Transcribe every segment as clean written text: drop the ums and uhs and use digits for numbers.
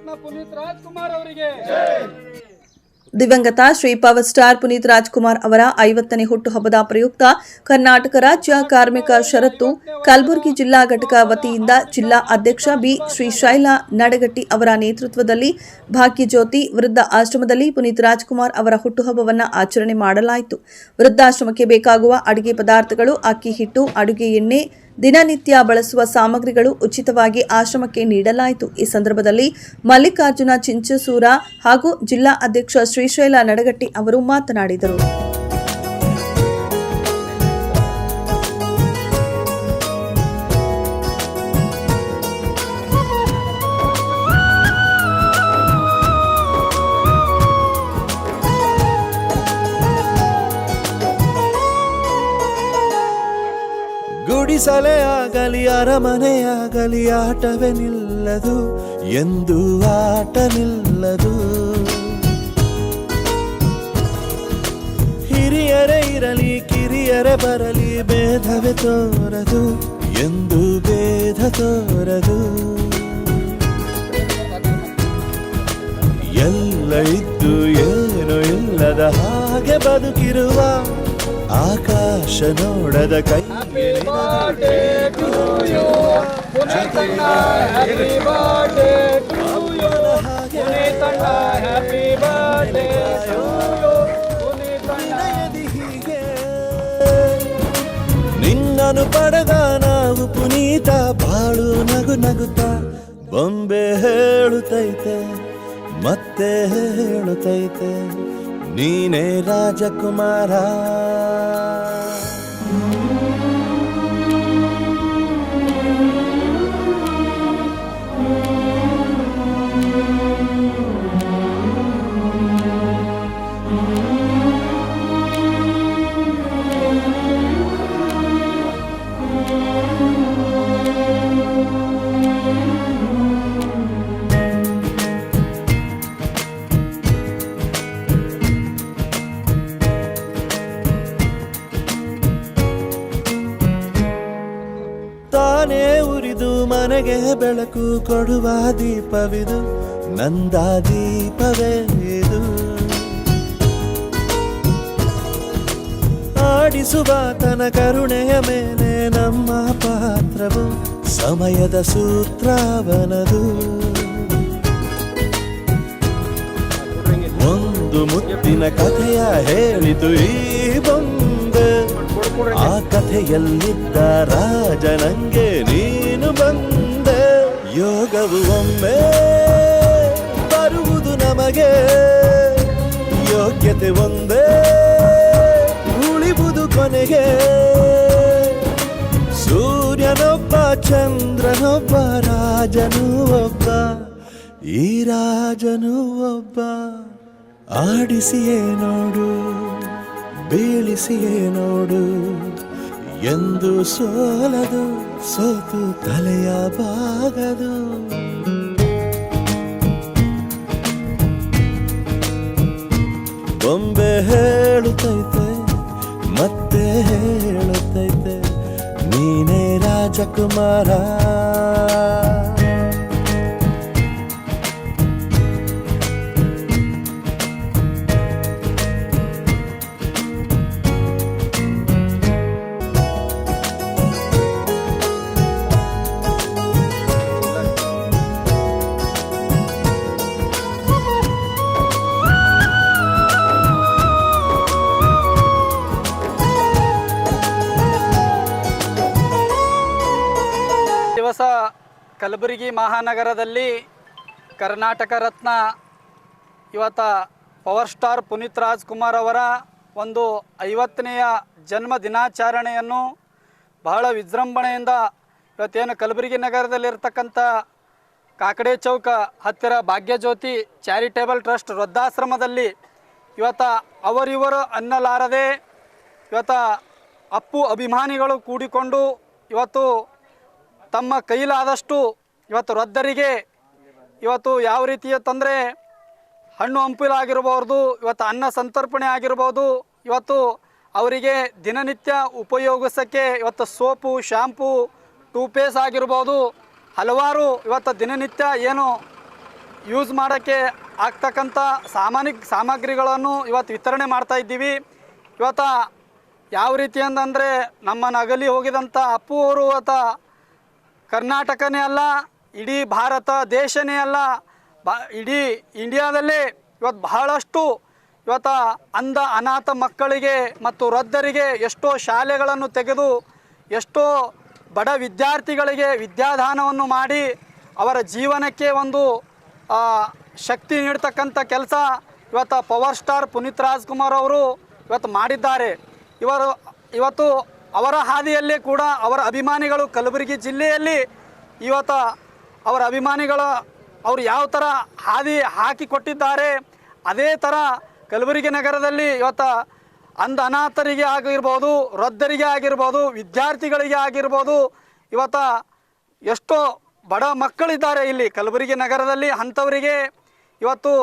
ರತ್ನ ಪುನೀತ್ ರಾಜ್ಕುಮಾರ್ ಅವರಿಗೆ ದಿವಂಗತ Shri power star Puneeth Rajkumar ಅವರ 50ನೇ ಹುಟ್ಟುಹಬ್ಬದ ಪ್ರಯುಕ್ತ ಕರ್ನಾಟಕ ರಾಜ್ಯ ಕಾರ್ಮಿಕ ಷರತ್ತು ಕಲಬುರಗಿ ಜಿಲ್ಲಾ ಘಟಕ ವತಿಯಿಂದ ಜಿಲ್ಲಾ ಅಧ್ಯಕ್ಷ ಬಿ ಶ್ರೀಶೈಲ ನಡಗಟ್ಟಿ ಅವರ ನೇತೃತ್ವದಲ್ಲಿ ಭಾಗ್ಯಜ್ಯೋತಿ ವೃದ್ಧ ಆಶ್ರಮದಲ್ಲಿ ಪುನೀತ್ ರಾಜ್ಕುಮಾರ್ ಅವರ ಹುಟ್ಟುಹಬ್ಬವನ್ನು ಆಚರಣೆ ಮಾಡಲಾಯಿತು. ವೃದ್ಧಾಶ್ರಮಕ್ಕೆ ಬೇಕಾಗುವ ಅಡುಗೆ ಪದಾರ್ಥಗಳು, ಅಕ್ಕಿ ಹಿಟ್ಟು, ಅಡುಗೆ ಎಣ್ಣೆ, ದಿನನಿತ್ಯ ಬಳಸುವ ಸಾಮಗ್ರಿಗಳು ಉಚಿತವಾಗಿ ಆಶ್ರಮಕ್ಕೆ ನೀಡಲಾಯಿತು. ಈ ಸಂದರ್ಭದಲ್ಲಿ ಮಲ್ಲಿಕಾರ್ಜುನ ಚಿಂಚಸೂರ ಹಾಗೂ ಜಿಲ್ಲಾ ಅಧ್ಯಕ್ಷ ಶ್ರೀಶೈಲ ನಡಗಟ್ಟಿ ಅವರು ಮಾತನಾಡಿದರು. ಗುಡಿಸಲೇ ಆಗಲಿ ಅರಮನೆಯಾಗಲಿ ಆಟವೇ ನಿಲ್ಲದು, ಎಂದು ಆಟ ನಿಲ್ಲದು. ಹಿರಿಯರೇ ಇರಲಿ ಕಿರಿಯರೇ ಬರಲಿ ಭೇದವೇ ತೋರದು, ಎಂದು ಭೇದ ತೋರದು. ಎಲ್ಲ ಇದ್ದು ಏನು ಇಲ್ಲದ ಹಾಗೆ ಬದುಕಿರುವ ಆಕಾಶ ನೋಡದ ಕೈ. ನಿನ್ನನು ಪಡೆದ ನಾವು ಪುನೀತ, ಬಾಳು ನಗು ನಗುತ್ತಾ ಬೊಂಬೆ ಹೇಳುತ್ತೈತೆ ಮತ್ತೆ ಹೇಳುತ್ತೈತೆ, ನೀನೇ ರಾಜಕುಮಾರ. ತಾನೇ ಉರಿದು ಮನೆಗೆ ಬೆಳಕು ಕೊಡುವ ದೀಪವಿದು, ನಂದ ದೀಪವೇ ಇದು. ಆಡಿಸುವ ತನ ಕರುಣೆಯ ಮೇಲೆ ನಮ್ಮ ಪಾತ್ರವು, ಸಮಯದ ಸೂತ್ರವನದು. ಒಂದು ಮುತ್ತಿನ ಕಥೆಯ ಹೇಳಿತು ಈ ಬೊಂಬೆ, ಆ ಕಥೆಯಲ್ಲಿದ್ದ ರಾಜ ನಂಗೆ ನೀನು ಬಂದೆ. ಯೋಗವು ಒಮ್ಮೆ ಬರುವುದು ನಮಗೆ, ಯೋಗ್ಯತೆ ಒಂದೇ ಉಳಿವುದು ಕೊನೆಗೆ. ಸೂರ್ಯನೊಬ್ಬ ಚಂದ್ರನೊಬ್ಬ ರಾಜನು ಒಬ್ಬ, ಈ ರಾಜನು ಒಬ್ಬ. ಆಡಿಸಿಯೇ ನೋಡು ಬೀಳಿಸಿಯೇ ನೋಡು, ಎಂದು ಸೋಲದು ಸೋತು ತಲೆಯ ಬಾಗದು. ಬೊಂಬೆ ಹೇಳುತ್ತೈತೆ ಮತ್ತೆ ಹೇಳುತ್ತೈತೆ, ನೀನೇ ರಾಜಕುಮಾರ. ದಿವಸ ಕಲಬುರಗಿ ಮಹಾನಗರದಲ್ಲಿ ಕರ್ನಾಟಕ ರತ್ನ ಇವತ್ತು ಪವರ್ ಸ್ಟಾರ್ ಪುನೀತ್ ರಾಜ್ಕುಮಾರ್ ಅವರ ಒಂದು 50ನೇಯ ಜನ್ಮ ದಿನಾಚರಣೆಯನ್ನು ಬಹಳ ವಿಜೃಂಭಣೆಯಿಂದ ಇವತ್ತೇನು ಕಲಬುರಗಿ ನಗರದಲ್ಲಿರ್ತಕ್ಕಂಥ ಕಾಕಡೆ ಚೌಕ ಹತ್ತಿರ ಭಾಗ್ಯಜ್ಯೋತಿ ಚಾರಿಟೇಬಲ್ ಟ್ರಸ್ಟ್ ವೃದ್ಧಾಶ್ರಮದಲ್ಲಿ ಇವತ್ತು ಅವರಿವರು ಅನ್ನಲಾರದೆ ಇವತ್ತು ಅಪ್ಪು ಅಭಿಮಾನಿಗಳು ಕೂಡಿಕೊಂಡು ಇವತ್ತು ತಮ್ಮ ಕೈಲಾದಷ್ಟು ಇವತ್ತು ವೃದ್ಧರಿಗೆ ಇವತ್ತು ಯಾವ ರೀತಿಯ ತೊಂದರೆ, ಹಣ್ಣು ಹಂಪಲಾಗಿರ್ಬೋದು, ಇವತ್ತು ಅನ್ನ ಸಂತರ್ಪಣೆ ಆಗಿರ್ಬೋದು, ಇವತ್ತು ಅವರಿಗೆ ದಿನನಿತ್ಯ ಉಪಯೋಗಿಸೋಕ್ಕೆ ಇವತ್ತು ಸೋಪು, ಶ್ಯಾಂಪು, ಟೂಪೇಸ್ಟ್ ಆಗಿರ್ಬೋದು, ಹಲವಾರು ಇವತ್ತು ದಿನನಿತ್ಯ ಏನು ಯೂಸ್ ಮಾಡೋಕ್ಕೆ ಆಗ್ತಕ್ಕಂಥ ಸಾಮಗ್ರಿಗಳನ್ನು ಇವತ್ತು ವಿತರಣೆ ಮಾಡ್ತಾ ಇದ್ದೀವಿ. ಇವತ್ತು ಯಾವ ರೀತಿ ಅಂತಂದರೆ ನಮ್ಮ ನಗಲಿ ಹೋಗಿದಂಥ ಅಪ್ಪು ಅವರು ಕರ್ನಾಟಕನೇ ಅಲ್ಲ, ಇಡೀ ಭಾರತ ದೇಶನೇ ಅಲ್ಲ, ಇಡೀ ಇಂಡಿಯಾದಲ್ಲೇ ಇವತ್ತು ಬಹಳಷ್ಟು ಇವತ್ತು ಅನಾಥ ಮಕ್ಕಳಿಗೆ ಮತ್ತು ವೃದ್ಧರಿಗೆ ಎಷ್ಟೋ ಶಾಲೆಗಳನ್ನು ತೆಗೆದು ಎಷ್ಟೋ ಬಡ ವಿದ್ಯಾರ್ಥಿಗಳಿಗೆ ವಿದ್ಯಾದಾನವನ್ನು ಮಾಡಿ ಅವರ ಜೀವನಕ್ಕೆ ಒಂದು ಶಕ್ತಿ ನೀಡ್ತಕ್ಕಂಥ ಕೆಲಸ ಇವತ್ತು ಪವರ್ ಸ್ಟಾರ್ ಪುನೀತ್ ರಾಜ್ಕುಮಾರ್ ಅವರು ಇವತ್ತು ಮಾಡಿದ್ದಾರೆ. ಇವತ್ತು ಅವರ ಹಾದಿಯಲ್ಲೇ ಕೂಡ ಅವರ ಅಭಿಮಾನಿಗಳು ಕಲಬುರಗಿ ಜಿಲ್ಲೆಯಲ್ಲಿ ಇವತ್ತು ಅವರ ಅಭಿಮಾನಿಗಳು ಅವರು ಯಾವ ಥರ ಹಾದಿ ಹಾಕಿಕೊಟ್ಟಿದ್ದಾರೆ ಅದೇ ಥರ ಕಲಬುರಗಿ ನಗರದಲ್ಲಿ ಇವತ್ತು ಅನಾಥರಿಗೆ ಆಗಿರ್ಬೋದು, ವೃದ್ಧರಿಗೆ ಆಗಿರ್ಬೋದು, ವಿದ್ಯಾರ್ಥಿಗಳಿಗೆ ಆಗಿರ್ಬೋದು, ಇವತ್ತು ಎಷ್ಟೋ ಬಡ ಮಕ್ಕಳಿದ್ದಾರೆ ಇಲ್ಲಿ ಕಲಬುರಗಿ ನಗರದಲ್ಲಿ. ಅಂಥವರಿಗೆ ಇವತ್ತು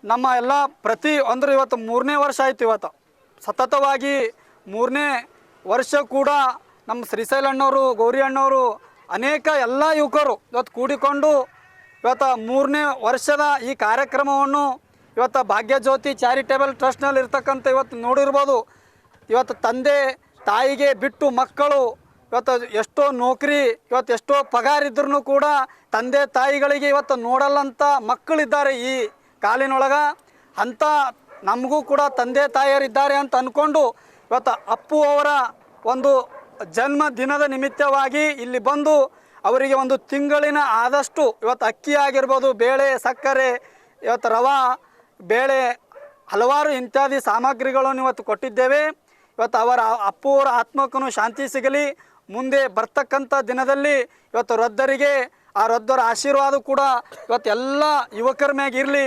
ನಮ್ಮ ಎಲ್ಲ ಇವತ್ತು 3ನೇ ವರ್ಷ ಆಯಿತು. ಇವತ್ತು ಸತತವಾಗಿ 3ನೇ ವರ್ಷ ಕೂಡ ನಮ್ಮ ಶ್ರೀಶೈಲ ಅಣ್ಣವರು, ಗೌರಿ ಅಣ್ಣವರು, ಅನೇಕ ಎಲ್ಲ ಯುವಕರು ಇವತ್ತು ಕೂಡಿಕೊಂಡು ಇವತ್ತು 3ನೇ ವರ್ಷದ ಈ ಕಾರ್ಯಕ್ರಮವನ್ನು ಇವತ್ತು ಭಾಗ್ಯಜ್ಯೋತಿ ಚಾರಿಟೇಬಲ್ ಟ್ರಸ್ಟ್ನಲ್ಲಿ ಇರ್ತಕ್ಕಂಥ ಇವತ್ತು ನೋಡಿರ್ಬೋದು. ಇವತ್ತು ತಂದೆ ತಾಯಿಗೆ ಬಿಟ್ಟು ಮಕ್ಕಳು ಇವತ್ತು ಎಷ್ಟೋ ನೌಕರಿ, ಇವತ್ತು ಎಷ್ಟೋ ಪಗಾರಿದ್ರೂ ಕೂಡ ತಂದೆ ತಾಯಿಗಳಿಗೆ ಇವತ್ತು ನೋಡಲ್ಲಂಥ ಮಕ್ಕಳಿದ್ದಾರೆ ಈ ಕಾಲಿನೊಳಗೆ. ಅಂಥ ನಮಗೂ ಕೂಡ ತಂದೆ ತಾಯಿಯರಿದ್ದಾರೆ ಅಂತ ಅಂದ್ಕೊಂಡು ಇವತ್ತು ಅಪ್ಪು ಅವರ ಒಂದು ಜನ್ಮ ದಿನದ ನಿಮಿತ್ತವಾಗಿ ಇಲ್ಲಿ ಬಂದು ಅವರಿಗೆ ಒಂದು ತಿಂಗಳಿನ ಆದಷ್ಟು ಇವತ್ತು ಅಕ್ಕಿ ಆಗಿರ್ಬೋದು, ಬೇಳೆ, ಸಕ್ಕರೆ, ಇವತ್ತು ರವಾ, ಬೇಳೆ, ಹಲವಾರು ಇತ್ಯಾದಿ ಸಾಮಗ್ರಿಗಳನ್ನು ಇವತ್ತು ಕೊಟ್ಟಿದ್ದೇವೆ. ಇವತ್ತು ಅಪ್ಪು ಅವರ ಆತ್ಮಕ್ಕೂ ಶಾಂತಿ ಸಿಗಲಿ. ಮುಂದೆ ಬರ್ತಕ್ಕಂಥ ದಿನದಲ್ಲಿ ಇವತ್ತು ವೃದ್ಧರಿಗೆ ಆ ವೃದ್ಧರ ಆಶೀರ್ವಾದ ಕೂಡ ಇವತ್ತು ಎಲ್ಲ ಯುವಕರ ಮ್ಯಾಗ ಇರಲಿ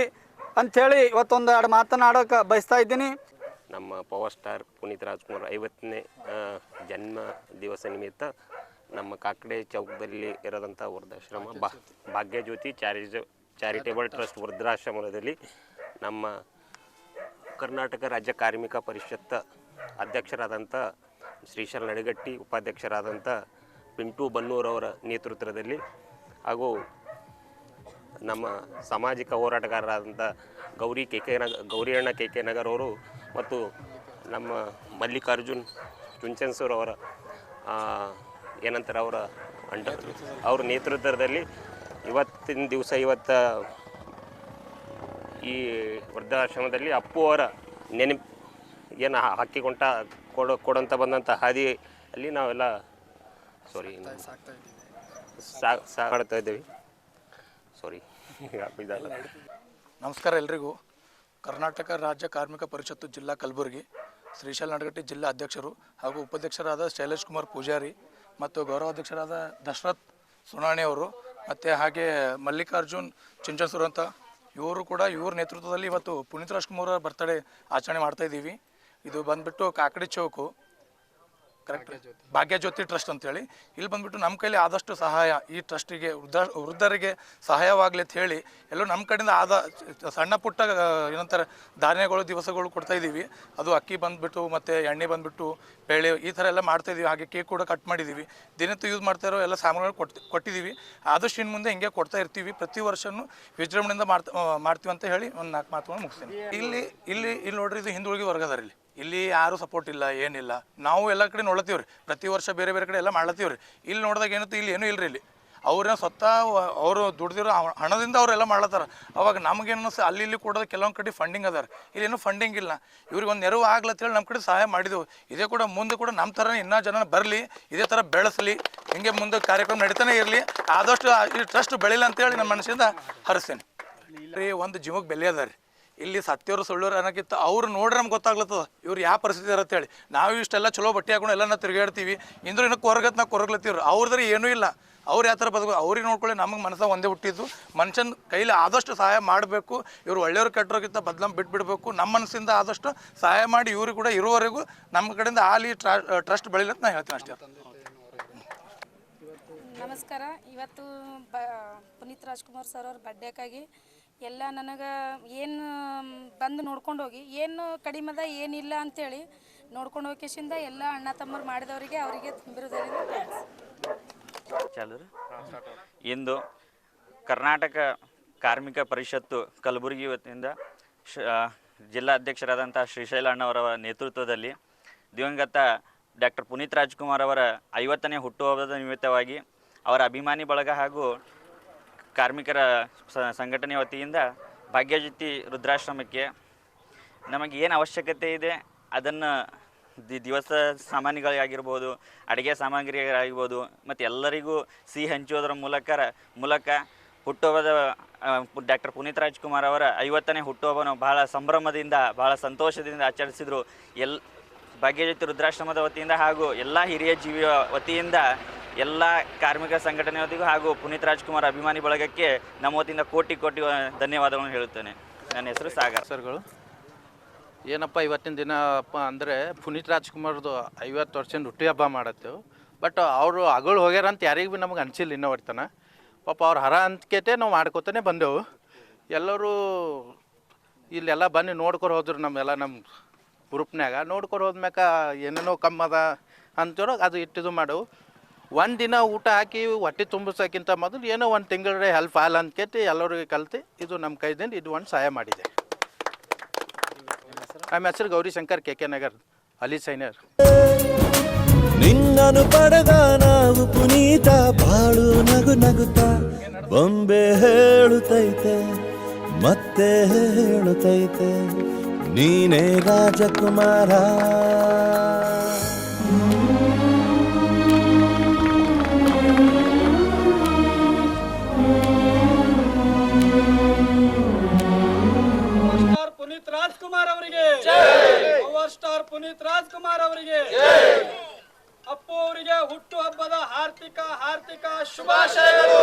ಅಂಥೇಳಿ ಇವತ್ತೊಂದು ಎರಡು ಮಾತನಾಡೋಕೆ ಬಯಸ್ತಾ ಇದ್ದೀನಿ. ನಮ್ಮ ಪವರ್ ಸ್ಟಾರ್ ಪುನೀತ್ ರಾಜ್ಕುಮಾರ್ 50ನೇ ಜನ್ಮ ದಿವಸ ನಿಮಿತ್ತ ನಮ್ಮ ಕಾಕಡೆ ಚೌಕದಲ್ಲಿ ಇರೋದಂಥ ವೃದ್ಧಾಶ್ರಮ ಭಾಗ್ಯಜ್ಯೋತಿ ಚಾರಿಟೇಬಲ್ ಟ್ರಸ್ಟ್ ವೃದ್ಧಾಶ್ರಮದಲ್ಲಿ ನಮ್ಮ ಕರ್ನಾಟಕ ರಾಜ್ಯ ಕಾರ್ಮಿಕ ಪರಿಷತ್ ಅಧ್ಯಕ್ಷರಾದಂಥ ಶ್ರೀಶೈಲ ನಡಗಟ್ಟಿ, ಉಪಾಧ್ಯಕ್ಷರಾದಂಥ ಪಿಂಟು ಬನ್ನೂರವರ ನೇತೃತ್ವದಲ್ಲಿ ಹಾಗೂ ನಮ್ಮ ಸಾಮಾಜಿಕ ಹೋರಾಟಗಾರರಾದಂಥ ಗೌರಿ ಅಣ್ಣ ಕೆ ನಗರ್ ಅವರು ಮತ್ತು ನಮ್ಮ ಮಲ್ಲಿಕಾರ್ಜುನ್ ಚುಂಚನ್ಸೂರವರ ಏನಂತಾರೆ ಅವರ ನೇತೃತ್ವದಲ್ಲಿ ಇವತ್ತಿನ ದಿವಸ ಈ ವೃದ್ಧಾಶ್ರಮದಲ್ಲಿ ಅಪ್ಪು ಅವರ ನೆನಪು ಏನು ಹಾಕಿಕೊಂಡ ಕೊಡಂತ ಬಂದಂಥ ಹಾದಿಯಲ್ಲಿ ನಾವೆಲ್ಲ ಸಾಗಾಡ್ತಾ ಇದ್ದೀವಿ. ನಮಸ್ಕಾರ ಎಲ್ರಿಗೂ. ಕರ್ನಾಟಕ ರಾಜ್ಯ ಕಾರ್ಮಿಕ ಪರಿಷತ್ತು ಜಿಲ್ಲಾ ಕಲಬುರಗಿ ಶ್ರೀಶೈಲ ನಡಗಟ್ಟಿ ಜಿಲ್ಲಾ ಅಧ್ಯಕ್ಷರು ಹಾಗೂ ಉಪಾಧ್ಯಕ್ಷರಾದ ಶೈಲೇಶ್ ಕುಮಾರ್ ಪೂಜಾರಿ ಮತ್ತು ಗೌರವಾಧ್ಯಕ್ಷರಾದ ದಶರಥ್ ಸುನಾಣಿ ಅವರು ಮತ್ತು ಹಾಗೆ ಮಲ್ಲಿಕಾರ್ಜುನ್ ಚಿಂಚನ್ಸೂರು ಅಂತ ಇವ್ರ ನೇತೃತ್ವದಲ್ಲಿ ಇವತ್ತು ಪುನೀತ್ ರಾಜ್ಕುಮಾರ್ ಬರ್ತ್ಡೇ ಆಚರಣೆ ಮಾಡ್ತಾಯಿದ್ದೀವಿ. ಇದು ಬಂದುಬಿಟ್ಟು ಕಾಕಡಿ ಚೌಕು ಕರೆಕ್ಟ್ ಭಾಗ್ಯಜ್ಯೋತಿ ಟ್ರಸ್ಟ್ ಅಂತೇಳಿ ಇಲ್ಲಿ ಬಂದುಬಿಟ್ಟು ನಮ್ಮ ಕೈಲಿ ಆದಷ್ಟು ಸಹಾಯ ಈ ಟ್ರಸ್ಟಿಗೆ ವೃದ್ಧರಿಗೆ ಸಹಾಯವಾಗಲಿ ಅಂತ ಹೇಳಿ ಎಲ್ಲೋ ನಮ್ಮ ಕಡೆಯಿಂದ ಸಣ್ಣ ಪುಟ್ಟ ಏನಂತಾರೆ ಧಾನ್ಯಗಳು ದಿವಸಗಳು ಕೊಡ್ತಾಯಿದ್ದೀವಿ. ಅದು ಅಕ್ಕಿ ಬಂದುಬಿಟ್ಟು ಮತ್ತು ಎಣ್ಣೆ ಬಂದುಬಿಟ್ಟು ಬೇಳೆ ಈ ಥರ ಎಲ್ಲ ಮಾಡ್ತಾಯಿದ್ದೀವಿ. ಹಾಗೆ ಕೇಕ್ ಕೂಡ ಕಟ್ ಮಾಡಿದ್ದೀವಿ. ದಿನತ್ತು ಯೂಸ್ ಮಾಡ್ತಾ ಇರೋ ಎಲ್ಲ ಸಾಮಾನುಗಳು ಕೊಟ್ಟಿದ್ದೀವಿ. ಆದಷ್ಟು ಇನ್ನು ಮುಂದೆ ಹಿಂಗೆ ಕೊಡ್ತಾ ಇರ್ತೀವಿ. ಪ್ರತಿ ವರ್ಷವೂ ವಿಜೃಂಭಣೆಯಿಂದ ಮಾಡ್ತೀವಿ ಅಂತ ಹೇಳಿ ಒಂದು 4 ಮಾತುಗಳನ್ನು ಮುಗಿಸ್ತೀನಿ. ಇಲ್ಲಿ ನೋಡ್ರಿ, ಇದು ಹಿಂದುಳಿದ ವರ್ಗದಾರ. ಇಲ್ಲಿ ಯಾರೂ ಸಪೋರ್ಟ್ ಇಲ್ಲ, ಏನಿಲ್ಲ. ನಾವು ಎಲ್ಲ ಕಡೆ ನೋಡ್ಲತ್ತೀವ್ರಿ, ಪ್ರತಿ ವರ್ಷ ಬೇರೆ ಬೇರೆ ಕಡೆ ಎಲ್ಲ ಮಾಡ್ಲತ್ತೀವ್ರಿ. ಇಲ್ಲಿ ನೋಡಿದಾಗ ಏನತ್ತು, ಇಲ್ಲಿ ಏನೂ ಇಲ್ಲರಿ. ಇಲ್ಲಿ ಅವ್ರನ್ನ ಸ್ವತಃ ಅವರು ದುಡ್ದಿರೋ ಹಣದಿಂದ ಅವರೆಲ್ಲ ಮಾಡ್ಲತ್ತಾರ. ಅವಾಗ ನಮಗೇನು ಅಲ್ಲಿ ಇಲ್ಲಿ ಕೊಡೋದು ಕೆಲವೊಂದು ಕಡೆ ಫಂಡಿಂಗ್ ಅದಾರ, ಇಲ್ಲೇನು ಫಂಡಿಂಗ್ ಇಲ್ಲ. ಇವ್ರಿಗೆ ಒಂದು ನೆರವು ಆಗ್ಲತ್ತೇಳಿ ನಮ್ಮ ಕಡೆ ಸಹಾಯ ಮಾಡಿದೆವು. ಇದೇ ಕೂಡ ಮುಂದೆ ಕೂಡ ನಮ್ಮ ಥರ ಇನ್ನೂ ಜನ ಬರಲಿ, ಇದೇ ಥರ ಬೆಳೆಸಲಿ, ಹಿಂಗೆ ಮುಂದೆ ಕಾರ್ಯಕ್ರಮ ನಡೀತಾನೆ ಇರಲಿ. ಆದಷ್ಟು ಈ ಟ್ರಸ್ಟ್ ಬೆಳಿಲ್ಲ ಅಂತೇಳಿ ನಮ್ಮ ಮನಸ್ಸಿಂದ ಹರಿಸ್ತೇನೆ ರೀ. ಒಂದು ಜೀವಕ್ಕೆ ಬೆಲೆ ಅದ ರೀ. ಇಲ್ಲಿ ಸತ್ಯವರು ಸುಳ್ಳೋರು ಅನ್ನೋಕ್ಕಿಂತ ಅವ್ರು ನೋಡ್ರೆ ನಮ್ಗೆ ಗೊತ್ತಾಗ್ಲತ್ತದ ಇವ್ರು ಯಾವ ಪರಿಸ್ಥಿತಿ ಇರತ್ತೆ ಹೇಳಿ. ನಾವು ಇಷ್ಟೆಲ್ಲ ಚಲೋ ಬಟ್ಟೆ ಹಾಕೊಂಡು ಎಲ್ಲ ತಿರುಗಾಡ್ತೀವಿ, ಇಂದ್ರೂ ಇನ್ನೂ ಕೊರಗ್ಲತ್ತೀವ್ರು. ಅವ್ರದ್ರೆ ಏನೂ ಇಲ್ಲ. ಅವ್ರು ಯಾವ ಥರ ಬದುಕು ಅವ್ರಿಗೆ ನೋಡ್ಕೊಳ್ಳಿ. ನಮಗೆ ಮನಸ್ಸಾಗ ಒಂದೇ ಹುಟ್ಟಿದ್ದು, ಮನುಷ್ಯನ ಕೈಲಿ ಆದಷ್ಟು ಸಹಾಯ ಮಾಡಬೇಕು. ಇವ್ರು ಒಳ್ಳೆಯವ್ರು ಕೆಟ್ಟರೋಗಿಂತ ಬಿಟ್ಬಿಡ್ಬೇಕು. ನಮ್ಮ ಮನಸ್ಸಿಂದ ಆದಷ್ಟು ಸಹಾಯ ಮಾಡಿ ಇವ್ರಿಗೆ ಕೂಡ ಇರುವವರೆಗೂ ನಮ್ಮ ಕಡೆಯಿಂದ ಆಲಿ ಟ್ರಸ್ಟ್ ಬೆಳಿಲ್ಲ ಅಂತ ನಾನು ಹೇಳ್ತೀನಿ ಅಷ್ಟೇ. ನಮಸ್ಕಾರ. ಇವತ್ತು ಪುನೀತ್ ರಾಜ್ಕುಮಾರ್ ಸರ್ ಅವ್ರ ಬರ್ಡೇಕಾಗಿ ಎಲ್ಲ ನನಗೆ ಏನು ಬಂದು ನೋಡ್ಕೊಂಡು ಹೋಗಿ ಏನು ಕಡಿಮೆದ ಏನಿಲ್ಲ ಅಂಥೇಳಿ ನೋಡ್ಕೊಂಡು ಹೋಗಿಸಿಂದ ಎಲ್ಲ ಅಣ್ಣ ತಮ್ಮರು ಮಾಡಿದವರಿಗೆ ಅವರಿಗೆ ತುಂಬಿರೋದರಿಂದ ಇಂದು ಕರ್ನಾಟಕ ಕಾರ್ಮಿಕ ಪರಿಷತ್ತು ಕಲಬುರಗಿ ವತಿಯಿಂದ ಜಿಲ್ಲಾ ಅಧ್ಯಕ್ಷರಾದಂಥ ಶ್ರೀಶೈಲ ಅಣ್ಣವರ ನೇತೃತ್ವದಲ್ಲಿ ದಿವಂಗತ ಡಾಕ್ಟರ್ ಪುನೀತ್ ರಾಜ್ಕುಮಾರ್ ಅವರ 50ನೇ ಹುಟ್ಟುಹಬ್ಬದ ನಿಮಿತ್ತವಾಗಿ ಅವರ ಅಭಿಮಾನಿ ಬಳಗ ಹಾಗೂ ಕಾರ್ಮಿಕರ ಸಂಘಟನೆ ವತಿಯಿಂದ ಭಾಗ್ಯಜ್ಯೋತಿ ವೃದ್ಧಾಶ್ರಮಕ್ಕೆ ನಮಗೆ ಏನು ಅವಶ್ಯಕತೆ ಇದೆ ಅದನ್ನು ದಿವಸ ಸಾಮಾನುಗಳಿಗಾಗಿರ್ಬೋದು, ಅಡುಗೆ ಸಾಮಗ್ರಿಗಳಾಗಿರ್ಬೋದು ಮತ್ತು ಎಲ್ಲರಿಗೂ ಸಿಹಿ ಹಂಚುವುದರ ಮೂಲಕ ಹುಟ್ಟುಹಬ್ಬದ ಡಾಕ್ಟರ್ ಪುನೀತ್ ರಾಜ್ಕುಮಾರ್ ಅವರ 50ನೇ ಹುಟ್ಟುಹಬ್ಬವನ್ನು ಬಹಳ ಸಂಭ್ರಮದಿಂದ ಬಹಳ ಸಂತೋಷದಿಂದ ಆಚರಿಸಿದರು. ಭಾಗ್ಯಜ್ಯೋತಿ ವೃದ್ಧಾಶ್ರಮದ ವತಿಯಿಂದ ಹಾಗೂ ಎಲ್ಲ ಹಿರಿಯ ಜೀವಿಯ ವತಿಯಿಂದ ಎಲ್ಲ ಕಾರ್ಮಿಕ ಸಂಘಟನೆ ವತಿಗೂ ಹಾಗೂ ಪುನೀತ್ ರಾಜ್ಕುಮಾರ್ ಅಭಿಮಾನಿ ಬಳಗಕ್ಕೆ ನಮ್ಮ ವತಿಯಿಂದ ಕೋಟಿ ಧನ್ಯವಾದಗಳನ್ನು ಹೇಳುತ್ತೇನೆ. ನನ್ನ ಹೆಸರು ಸಾಗರ್. ಸರ್ಗಳು ಏನಪ್ಪ ಇವತ್ತಿನ ದಿನ ಅಪ್ಪ ಅಂದರೆ ಪುನೀತ್ ರಾಜ್ಕುಮಾರ್ದು 50 ವರ್ಷದ ಹುಟ್ಟಿ ಹಬ್ಬ ಮಾಡತ್ತೇವೆ. ಬಟ್ ಅವರು ಅಗಳು ಹೋಗ್ಯಾರ ಅಂತ ಯಾರಿಗೂ ಭೀ ನಮಗೆ ಅನಿಸಿಲ್ಲ ಇನ್ನೂ ಹೊರ್ತಾನೆ. ಪಾಪ ಅವ್ರು ಹರ ಅಂತ್ಕೇತೆ ನಾವು ಮಾಡ್ಕೋತಾನೆ ಬಂದೆವು. ಎಲ್ಲರೂ ಇಲ್ಲೆಲ್ಲ ಬನ್ನಿ ನೋಡ್ಕೊಂಡು ಹೋದ್ರು. ನಮ್ಮ ಗ್ರೂಪ್ನ್ಯಾಗ ನೋಡ್ಕೊಂಡು ಹೋದ್ಮ್ಯಾಕ ಏನೇನೋ ಕಮ್ಮದ ಅಂತೇಳೋ ಅದು ಇಟ್ಟಿದ್ದು ಮಾಡೆವು. ಒಂದು ದಿನ ಊಟ ಹಾಕಿ ಹೊಟ್ಟೆ ತುಂಬಿಸೋಕ್ಕಿಂತ ಮೊದಲು ಏನೋ ಒಂದು ತಿಂಗಳ ಹೆಲ್ಪ್ ಆಲ್ ಅಂದ್ಕೇತಿ ಎಲ್ಲರಿಗೆ ಕಲ್ತು ಇದು ನಮ್ಮ ಕೈದಿಂದ ಇದು ಒಂದು ಸಹಾಯ ಮಾಡಿದೆ. ನಮ್ಮ ಹೆಸರು ಗೌರಿಶಂಕರ್ KK ನಗರ್ ಅಲಿ ಸೈನರ್. ನಿನ್ನನು ಪಡೆದ ನಾವು ಪುನೀತ ಬಾಳು ನಗು ನಗುತ್ತಾ ಬೊಂಬೆ ಹೇಳುತ್ತೈತೆ ಮತ್ತೆ ಹೇಳುತ್ತೈತೆ ನೀನೇ ರಾಜಕುಮಾರ. ಪುನೀತ್ ರಾಜ್ಕುಮಾರ್ ಅವರಿಗೆ, ಪವರ್ ಸ್ಟಾರ್ ಪುನೀತ್ ರಾಜ್ಕುಮಾರ್ ಅವರಿಗೆ, ಅಪ್ಪು ಅವರಿಗೆ ಹುಟ್ಟು ಹಬ್ಬದ ಹಾರ್ದಿಕ ಶುಭಾಶಯಗಳು.